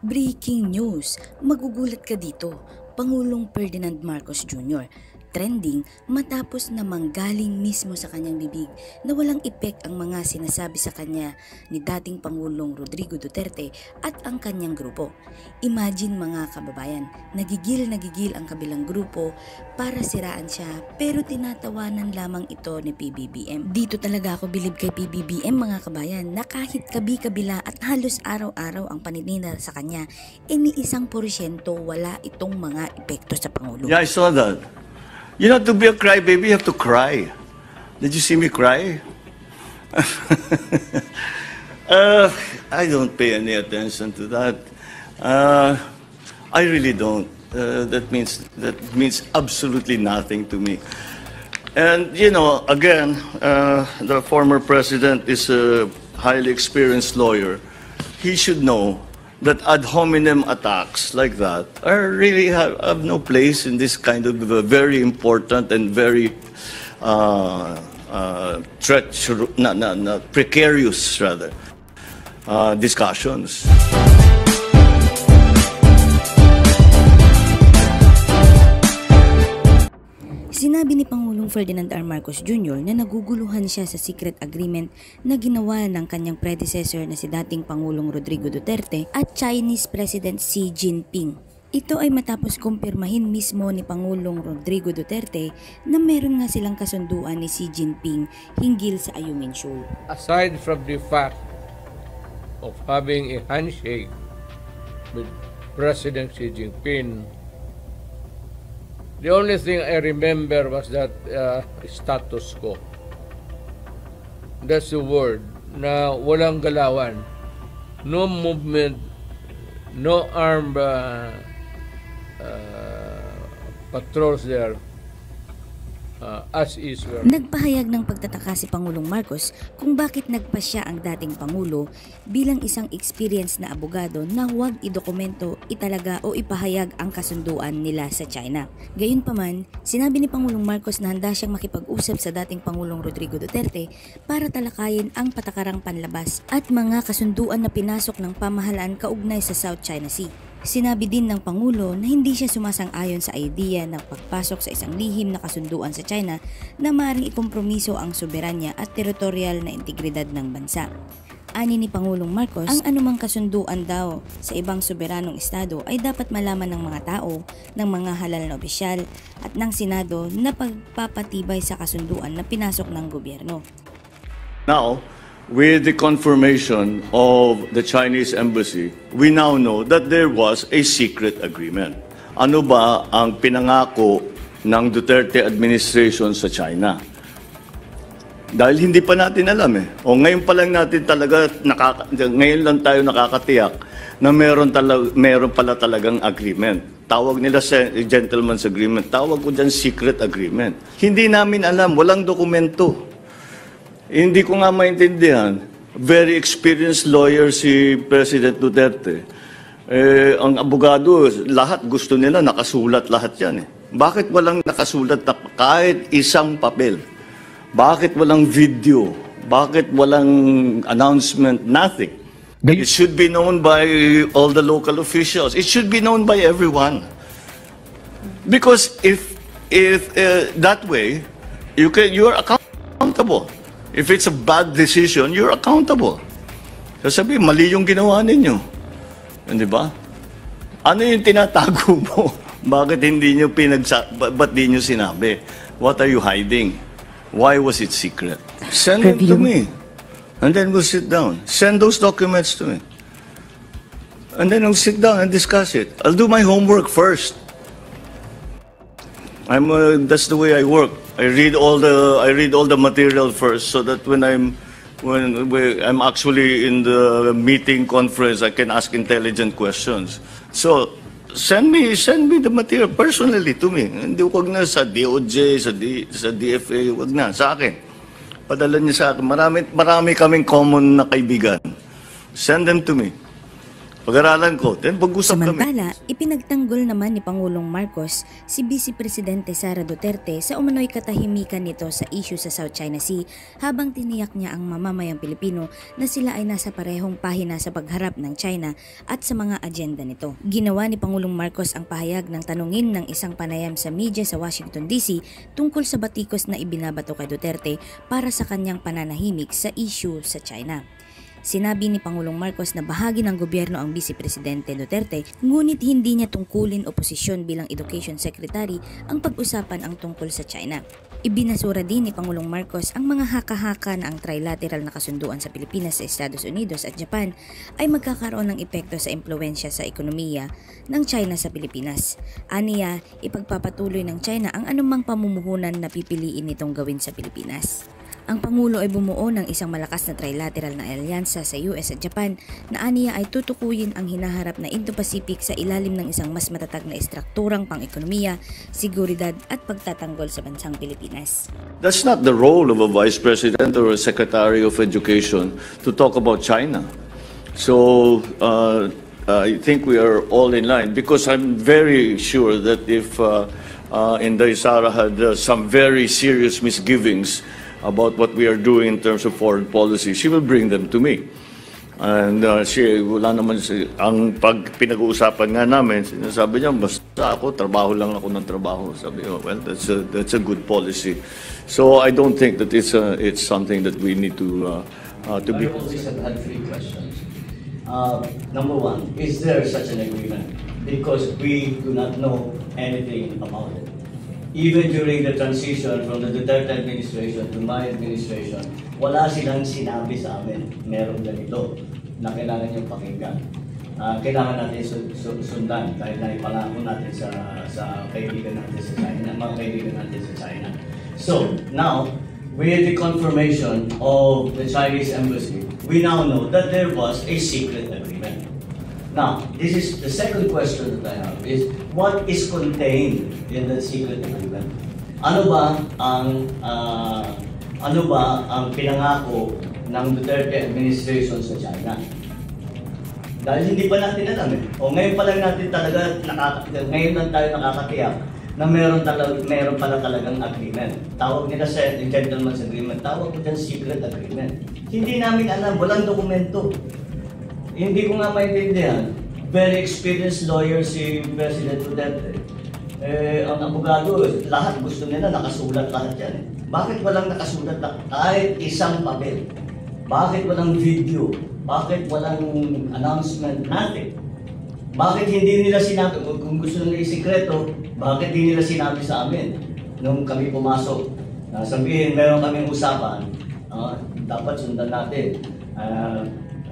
Breaking news! Magugulat ka dito. Pangulong Ferdinand Marcos Jr. trending matapos na manggaling mismo sa kanyang bibig na walang epek ang mga sinasabi sa kanya ni dating Pangulong Rodrigo Duterte at ang kanyang grupo. Imagine mga kababayan, nagigil ang kabilang grupo para siraan siya pero tinatawanan lamang ito ni PBBM. Dito talaga ako bilib kay PBBM mga kabayan na kahit kabi-kabila at halos araw-araw ang paninira sa kanya, ni 1% wala itong mga epekto sa Pangulo. Yeah, I saw that. You know, to be a crybaby, you have to cry. Did you see me cry? I don't pay any attention to that. I really don't. That means absolutely nothing to me. And you know, again, the former president is a highly experienced lawyer. He should know that ad hominem attacks like that are really have no place in this kind of very important and very precarious rather discussions. Sinabi ni Pangulong Ferdinand R. Marcos Jr. na naguguluhan siya sa secret agreement na ginawa ng kanyang predecessor na si dating Pangulong Rodrigo Duterte at Chinese President Xi Jinping. Ito ay matapos kumpirmahin mismo ni Pangulong Rodrigo Duterte na meron nga silang kasunduan ni Xi Jinping hinggil sa Ayungin Shoal. Aside from the fact of having a handshake with President Xi Jinping, the only thing I remember was that status quo. That's the word, na walang galawan. No movement, no armed patrols there. As is. Nagpahayag ng pagtataka si Pangulong Marcos kung bakit nagpasya ang dating Pangulo bilang isang experienced na abogado na huwag idokumento, italaga o ipahayag ang kasunduan nila sa China. Gayunpaman, sinabi ni Pangulong Marcos na handa siyang makipag-usap sa dating Pangulong Rodrigo Duterte para talakayin ang patakarang panlabas at mga kasunduan na pinasok ng pamahalaan kaugnay sa South China Sea. Sinabi din ng Pangulo na hindi siya sumasang-ayon sa idea na pagpasok sa isang lihim na kasunduan sa China na maaaring ikompromiso ang soberanya at teritorial na integridad ng bansa. Ani ni Pangulong Marcos, ang anumang kasunduan daw sa ibang soberanong estado ay dapat malaman ng mga tao, ng mga halal na opisyal at ng Senado na pagpapatibay sa kasunduan na pinasok ng gobyerno. Now, with the confirmation of the Chinese embassy, we now know that there was a secret agreement. Ano ba ang pinangako ng Duterte administration sa China? Dahil hindi pa natin alam eh. O ngayon pa lang natin talaga, ngayon lang tayo nakakatiyak na meron pala talagang agreement. Tawag nila sa gentleman's agreement. Tawag ko dyan secret agreement. Hindi namin alam, walang dokumento. Hindi ko nga maintindihan, very experienced lawyer si President Duterte. Ang abogado, lahat gusto nila, nakasulat lahat yan. Bakit walang nakasulat na kahit isang papel? Bakit walang video? Bakit walang announcement? Nothing. It should be known by all the local officials. It should be known by everyone. Because if that way, you're accountable. If it's a bad decision, you're accountable. Sasabihin, mali yung ginawa ninyo. Di ba? Ano yung tinatago mo? Bakit hindi nyo ba't di nyo sinabi? What are you hiding? Why was it secret? Send it to me. And then we'll sit down. Send those documents to me. And then we'll sit down and discuss it. I'll do my homework first. That's the way I work. I read all the material first, so that when I'm actually in the meeting conference, I can ask intelligent questions. So send me the material personally to me. Hindi, wag na sa DOJ, sa DFA, wag na sa akin. Padala niyo sa akin. Marami kaming common na kaibigan. Send them to me. Pag-aralan ko, then pag-usap kami. Samantala, ipinagtanggol naman ni Pangulong Marcos si Vice Presidente Sara Duterte sa umano'y katahimikan nito sa issue sa South China Sea habang tiniyak niya ang mamamayang Pilipino na sila ay nasa parehong pahina sa pagharap ng China at sa mga agenda nito. Ginawa ni Pangulong Marcos ang pahayag ng tanungin ng isang panayam sa media sa Washington DC tungkol sa batikos na ibinabato kay Duterte para sa kanyang pananahimik sa issue sa China. Sinabi ni Pangulong Marcos na bahagi ng gobyerno ang Vice Presidente Duterte, ngunit hindi niya tungkulin o posisyon bilang Education Secretary ang pag-usapan ang tungkol sa China. Ibinasura din ni Pangulong Marcos ang mga haka-haka na ang trilateral na kasunduan sa Pilipinas sa Estados Unidos at Japan ay magkakaroon ng epekto sa impluwensya sa ekonomiya ng China sa Pilipinas. Aniya, ipagpapatuloy ng China ang anumang pamumuhunan na pipiliin nitong gawin sa Pilipinas. Ang Pangulo ay bumuo ng isang malakas na trilateral na alyansa sa US at Japan na aniya ay tutukuyin ang hinaharap na Indo-Pacific sa ilalim ng isang mas matatag na estrukturang pang-ekonomiya, seguridad at pagtatanggol sa bansang Pilipinas. That's not the role of a Vice President or a Secretary of Education to talk about China. So I think we are all in line because I'm very sure that if Inday Sara had some very serious misgivings about what we are doing in terms of foreign policy, she will bring them to me. And wala naman ang pag pinag-uusapan nga namin, sinasabi niya, basta ako, trabaho lang ako ng trabaho. Sabi ko, well, that's a good policy. So I don't think that it's something that we need to be. I always have had three questions. Number one, is there such an agreement? Because we do not know anything about it. Even during the transition from the Duterte administration to my administration, wala silang sinabi sa amin, meron ganito na kailangan niyong pakinggan. Kailangan natin sundan kahit na ipangako natin sa kaibigan natin sa China, mga kaibigan natin sa China. So, now, with the confirmation of the Chinese embassy, we now know that there was a secret agreement. Now, this is the second question that I have is, what is contained in that secret agreement? Ano ba ang pinangako ng Duterte administration sa China? Dahil hindi pa natin alam eh. O ngayon pa lang natin talaga ngayon lang tayo nakakatiyak na meron pala talagang agreement. Tawag nila sa gentleman's agreement, tawag ko dyan secret agreement. Hindi namin alam, walang dokumento. Hindi ko nga maintindihan. Very experienced lawyer si President Duterte. Ang abogado, lahat gusto nila nakasulat lahat yan. Bakit walang nakasulat na kahit isang papel? Bakit walang video? Bakit walang announcement natin? Bakit hindi nila sinabi, kung gusto nila isikreto, bakit hindi nila sinabi sa amin nung kami pumasok? Sabihin, meron kaming usapan, dapat sundan natin.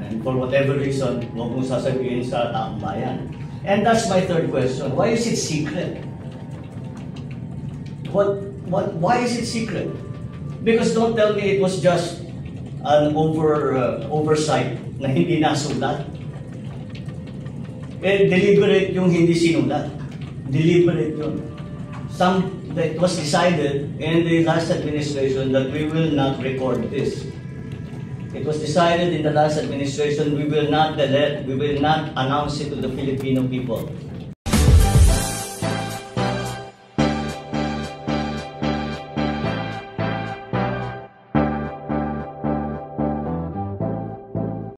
And for whatever reason, huwag mong sasabihin sa taong bayan. And that's my third question. Why is it secret? Why is it secret? Because don't tell me it was just an oversight na hindi nasulat. Deliberate yung hindi sinulat. Deliberate yun. It was decided in the last administration that we will not record this. It was decided in the last administration we will not announce it to the Filipino people.